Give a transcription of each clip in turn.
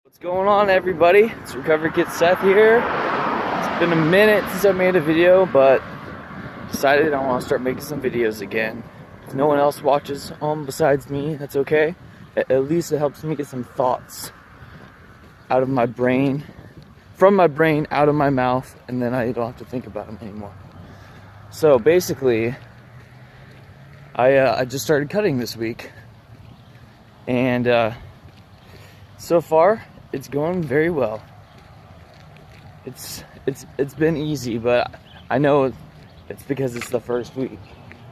What's going on, everybody? It's Recovery Kid Seth here. It's been a minute since I made a video, but decided I want to start making some videos again. If no one else watches besides me, that's okay. At least it helps me get some thoughts out of my brain, from my brain out of my mouth, and then I don't have to think about them anymore. So basically, I just started cutting this week, and so far it's going very well. It's been easy, but I know it's because it's the first week,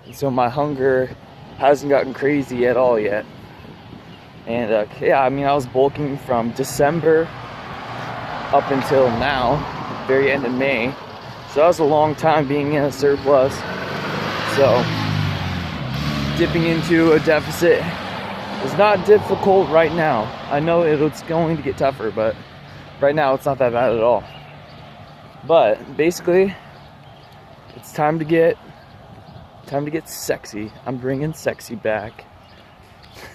and so my hunger hasn't gotten crazy at all yet. And yeah, I mean, I was bulking from December up until now, very end of May, so that was a long time being in a surplus. So dipping into a deficit is not difficult right now. I know it's going to get tougher, but right now it's not that bad at all. But basically, it's time to get sexy. I'm bringing sexy back.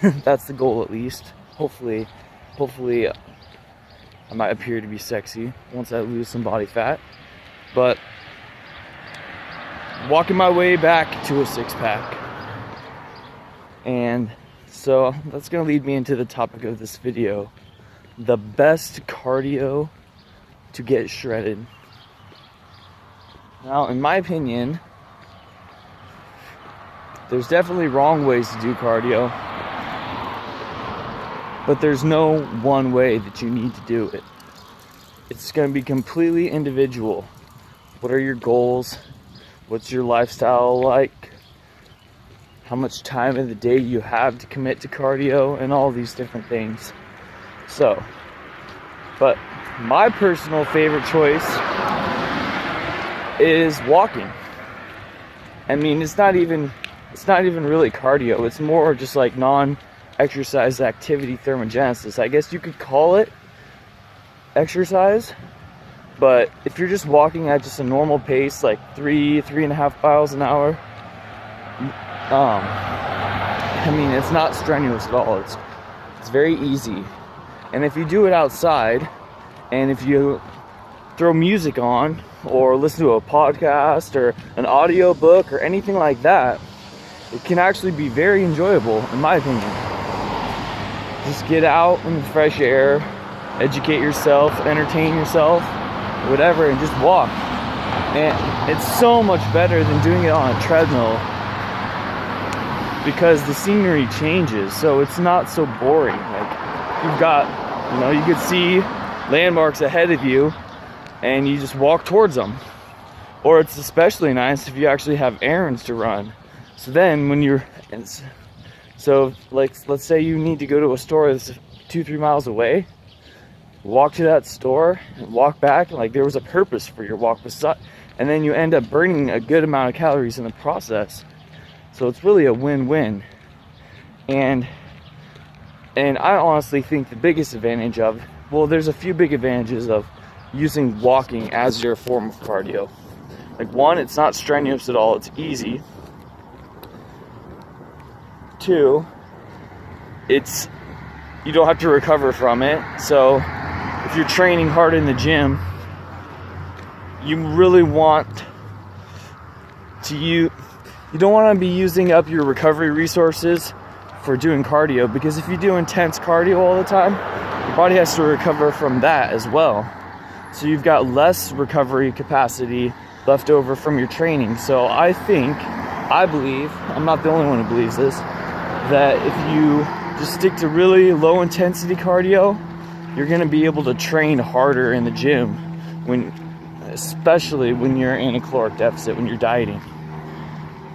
That's the goal, at least. Hopefully I might appear to be sexy once I lose some body fat. But walking my way back to a six-pack. And so that's going to lead me into the topic of this video: the best cardio to get shredded. Now, in my opinion, there's definitely wrong ways to do cardio, but there's no one way that you need to do it. It's going to be completely individual. What are your goals? What's your lifestyle like? How much time of the day you have to commit to cardio, and all these different things. So, but my personal favorite choice is walking. I mean, it's not even really cardio. It's more just like non-exercise activity thermogenesis. I guess you could call it exercise, but if you're just walking at just a normal pace, like 3.5 miles an hour, I mean, it's not strenuous at all. It's very easy. And if you do it outside, and if you throw music on, or listen to a podcast, or an audio book, or anything like that, it can actually be very enjoyable, in my opinion. Just get out in the fresh air, educate yourself, entertain yourself, whatever, and just walk. And it's so much better than doing it on a treadmill, because the scenery changes, so it's not so boring. Like, you've got, you could see landmarks ahead of you, and you just walk towards them. Or it's especially nice if you actually have errands to run. So then let's say you need to go to a store that's 2-3 miles away, walk to that store and walk back, and like there was a purpose for your walk, and then you end up burning a good amount of calories in the process. So it's really a win-win. And I honestly think the biggest advantage there's a few big advantages of using walking as your form of cardio. Like, one, it's not strenuous at all, it's easy. 2, you don't have to recover from it. So if you're training hard in the gym, you really want to you don't want to be using up your recovery resources for doing cardio, because if you do intense cardio all the time, your body has to recover from that as well. So you've got less recovery capacity left over from your training. So I believe, I'm not the only one who believes this, that if you just stick to really low intensity cardio, you're going to be able to train harder in the gym, especially when you're in a caloric deficit, when you're dieting.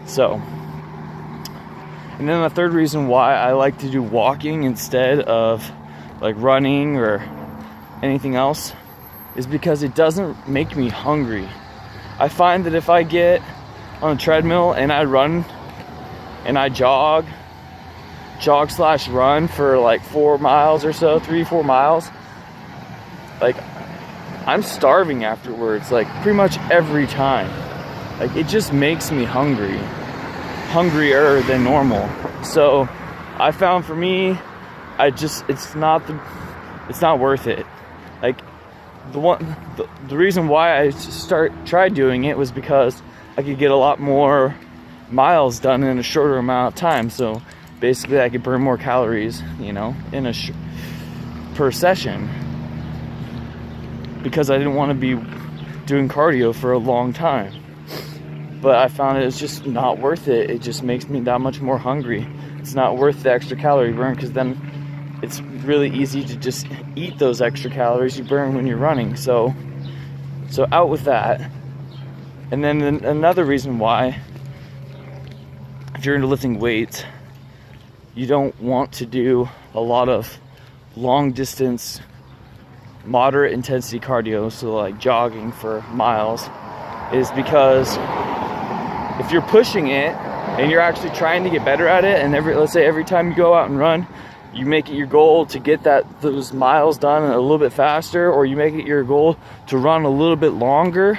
So, and then the third reason why I like to do walking instead of like running or anything else is because it doesn't make me hungry. I find that if I get on a treadmill and I run and I jog/run for like 4 miles or so, 3-4 miles, like I'm starving afterwards, like pretty much every time. Like, it just makes me hungrier than normal. So I found for me, it's not it's not worth it. Like the reason why I tried doing it was because I could get a lot more miles done in a shorter amount of time. So basically I could burn more calories, you know, in per session, because I didn't want to be doing cardio for a long time. But I found it's just not worth it. It just makes me that much more hungry. It's not worth the extra calorie burn, because then it's really easy to just eat those extra calories you burn when you're running. So out with that. And then another reason why, if you're into lifting weights, you don't want to do a lot of long distance, moderate intensity cardio, so like jogging for miles, is because if you're pushing it and you're actually trying to get better at it, and let's say every time you go out and run, you make it your goal to get those miles done a little bit faster, or you make it your goal to run a little bit longer,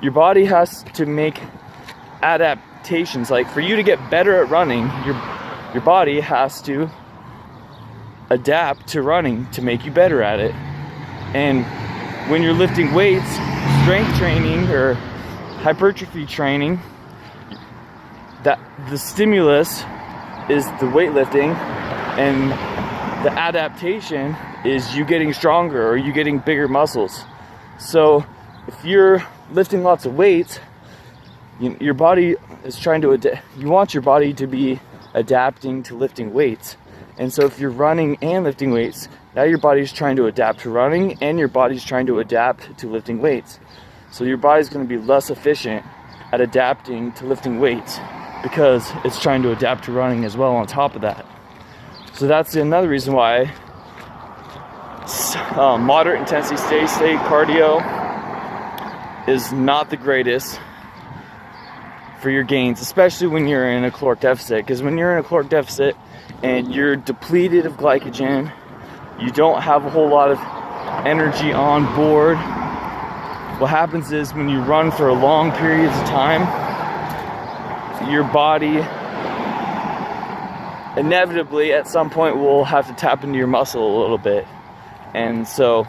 your body has to make adaptations. Like, for you to get better at running, your body has to adapt to running to make you better at it. And when you're lifting weights, strength training or hypertrophy training, that the stimulus is the weightlifting, and the adaptation is you getting stronger or you getting bigger muscles. So if you're lifting lots of weights, your body is trying to you want your body to be adapting to lifting weights. And so if you're running and lifting weights, now your body's trying to adapt to running, and your body's trying to adapt to lifting weights. So your body's going to be less efficient at adapting to lifting weights, because it's trying to adapt to running as well on top of that. So that's another reason why moderate intensity steady state cardio is not the greatest for your gains, especially when you're in a caloric deficit. Because when you're in a caloric deficit and you're depleted of glycogen, you don't have a whole lot of energy on board, what happens is when you run for long periods of time, your body inevitably at some point will have to tap into your muscle a little bit. And so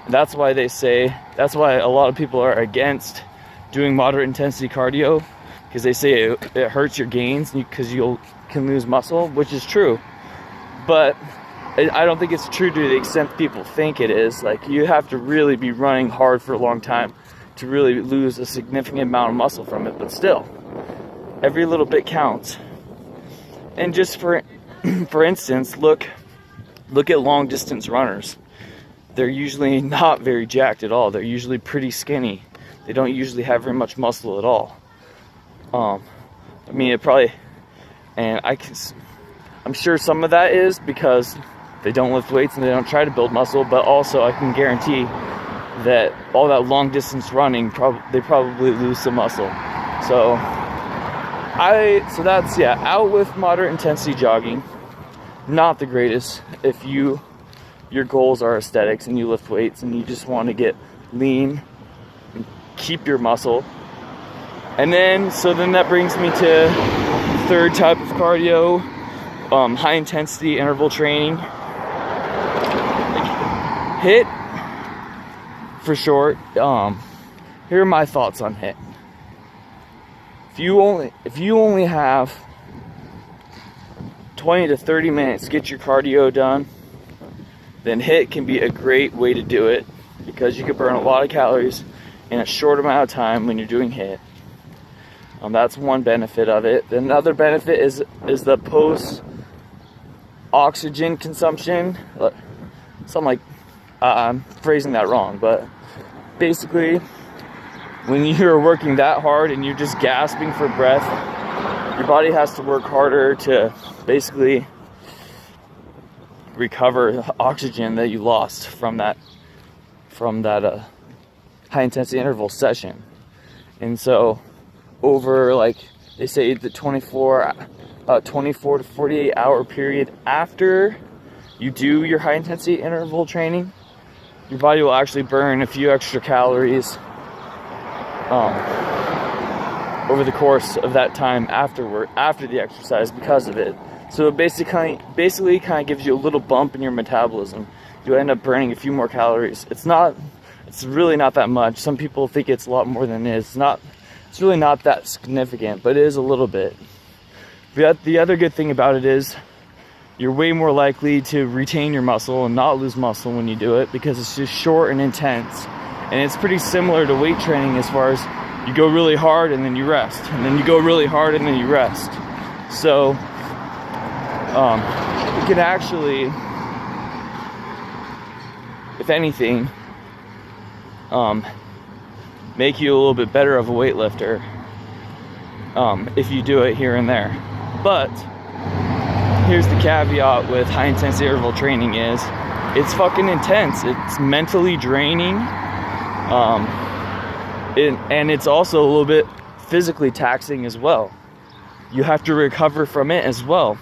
that's why that's why a lot of people are against doing moderate intensity cardio, because they say it hurts your gains because you can lose muscle, which is true. But I don't think it's true to the extent people think it is. Like, you have to really be running hard for a long time to really lose a significant amount of muscle from it. But still, every little bit counts. And just for instance, look at long distance runners. They're usually not very jacked at all. They're usually pretty skinny. They don't usually have very much muscle at all. I mean, I'm sure some of that is because they don't lift weights and they don't try to build muscle, but also I can guarantee that all that long distance running, they probably lose some muscle. So that's, out with moderate intensity jogging. Not the greatest if your goals are aesthetics and you lift weights and you just want to get lean and keep your muscle. And then that brings me to the third type of cardio, high intensity interval training. HIIT, for short. Here are my thoughts on HIIT. If you only have 20 to 30 minutes to get your cardio done, then HIIT can be a great way to do it, because you can burn a lot of calories in a short amount of time when you're doing HIIT. That's one benefit of it. The another benefit is the post oxygen consumption. Something like, I'm phrasing that wrong, but basically, when you're working that hard and you're just gasping for breath, your body has to work harder to basically recover the oxygen that you lost from that high intensity interval session. And so over, like they say, the 24 to 48 hour period after you do your high intensity interval training, your body will actually burn a few extra calories over the course of that time after the exercise because of it. So it basically kind of gives you a little bump in your metabolism. you end up burning a few more calories. It's really not that much. Some people think it's a lot more than it is. It's really not that significant, but it is a little bit. But the other good thing about it is you're way more likely to retain your muscle and not lose muscle when you do it, because it's just short and intense. And it's pretty similar to weight training as far as you go really hard and then you rest, and then you go really hard and then you rest. So it can actually, if anything, make you a little bit better of a weightlifter if you do it here and there. But here's the caveat with high intensity interval training is it's fucking intense. It's mentally draining. And it's also a little bit physically taxing as well. You have to recover from it as well.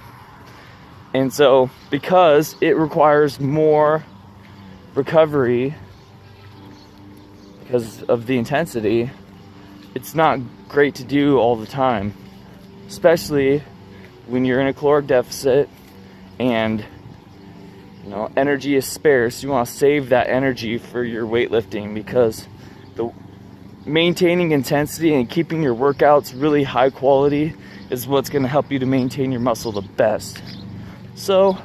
And so, because it requires more recovery because of the intensity, it's not great to do all the time, especially when you're in a caloric deficit and energy is scarce. You want to save that energy for your weightlifting, because the maintaining intensity and keeping your workouts really high quality is what's going to help you to maintain your muscle the best. So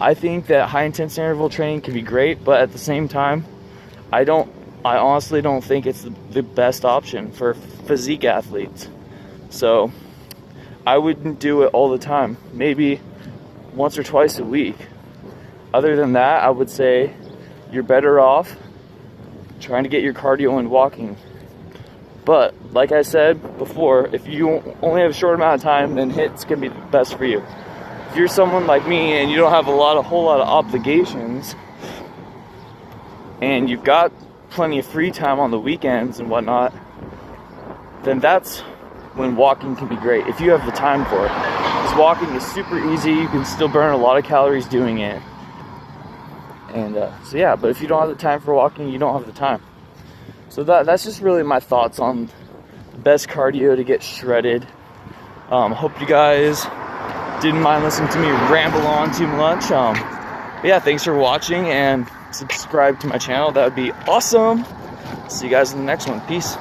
I think that high intensity interval training can be great, but at the same time, I honestly don't think it's the best option for physique athletes. So I wouldn't do it all the time, maybe once or twice a week. Other than that, I would say you're better off trying to get your cardio and walking. But like I said before, if you only have a short amount of time, then HIIT's gonna be the best for you. If you're someone like me and you don't have a whole lot of obligations, and you've got plenty of free time on the weekends and whatnot, then that's when walking can be great, if you have the time for it. Because walking is super easy, you can still burn a lot of calories doing it. And so yeah, but if you don't have the time for walking, you don't have the time. So that's just really my thoughts on the best cardio to get shredded. Hope you guys didn't mind listening to me ramble on too much. But yeah, thanks for watching, and subscribe to my channel. That would be awesome. See you guys in the next one. Peace.